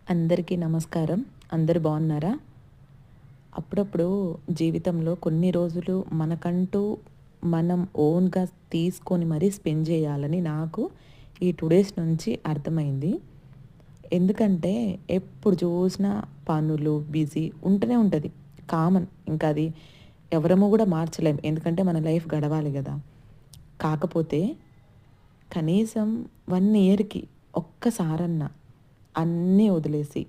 అందరికీ నమస్కారం. అందరూ బాగున్నారా? అప్పుడప్పుడు జీవితంలో కొన్ని రోజులు మనకంటూ మనం ఓన్‌గా తీసుకొని మరీ స్పెండ్ చేయాలని నాకు ఈ 2 డేస్ నుంచి అర్థమైంది. ఎందుకంటే ఎప్పుడు చూసినా పనులు, బిజీ ఉంటూనే ఉంటది. కామన్. ఇంకా అది ఎవరము కూడా మార్చలేం. ఎందుకంటే మన లైఫ్ గడవాలి గదా! కాకపోతే కనీసం 1 ఇయర్‌కి ఒక్కసారన్నా అన్నీ వదిలేసి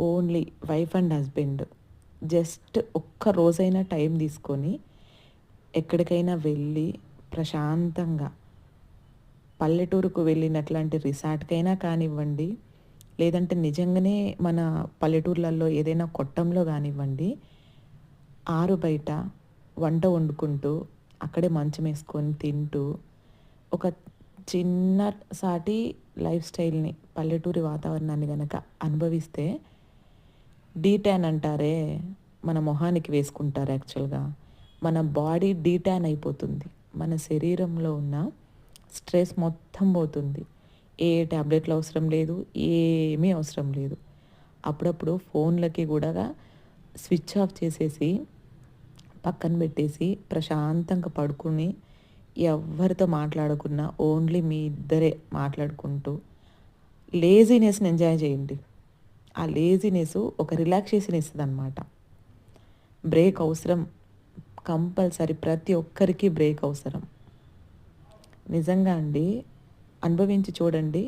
only wife and husband just ఒక్క రోజైనా టైం తీసుకొని ఎక్కడికైనా వెళ్ళి ప్రశాంతంగా పల్లెటూరుకు వెళ్ళినట్లాంటి రిసార్ట్‌కైనా కానివ్వండి, లేదంటే నిజంగానే మన పల్లెటూర్లలో ఏదైనా కొట్టంలో గానివ్వండి, ఆరు బయట వంట వండుకుంటూ, అక్కడే మంచమేసుకొని తింటూ, ఒక చిన్నసాటి లైఫ్ స్టైల్‌ని, పల్లెటూరి వాతావరణాన్ని గనక అనుభవిస్తే డీ ట్యాన్ అంటారే, మన మొహానికి వేసుకుంటారు యాక్చువల్‌గా. మన బాడీ డీ ట్యాన్ అయిపోతుంది. మన శరీరంలో ఉన్న స్ట్రెస్ మొత్తం పోతుంది. ఏ టాబ్లెట్లు అవసరం లేదు. ఏమీ అవసరం లేదు. అప్పుడప్పుడు ఫోన్‌లకి గూడా స్విచ్ ఆఫ్ చేసేసి, పక్కన పెట్టేసి, ప్రశాంతంగా పడుకొని, ఎవ్వరితో మాట్లాడకున్నా ఓన్లీ మీ ఇద్దరే మాట్లాడుకుంటూ, లేజీనెస్‌ని ఎంజాయ్ చేయండి. ఆ లేజీనెస్ ఒక రిలాక్సేషన్ ఇస్తదనమాట. బ్రేక్ అవసరం. కంపల్సరీ ప్రతి ఒక్కరికి బ్రేక్ అవసరం. నిజంగా అండి. అనుభవించి చూడండి.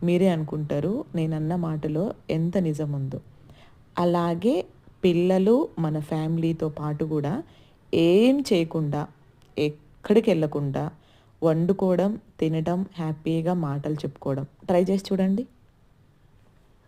మీరే అనుకుంటారు నేనన్న మాటలో ఎంత నిజముందో. అలాగే పిల్లలు, మన ఫ్యామిలీతో పాటు గూడా ఏం చేయకుండా, ఎక్కడికెళ్ళకుండా వండుకోవడం, తినడం, హ్యాపీగా మాటలు చెప్పుకోవడం. ట్రై చేసి చూడండి.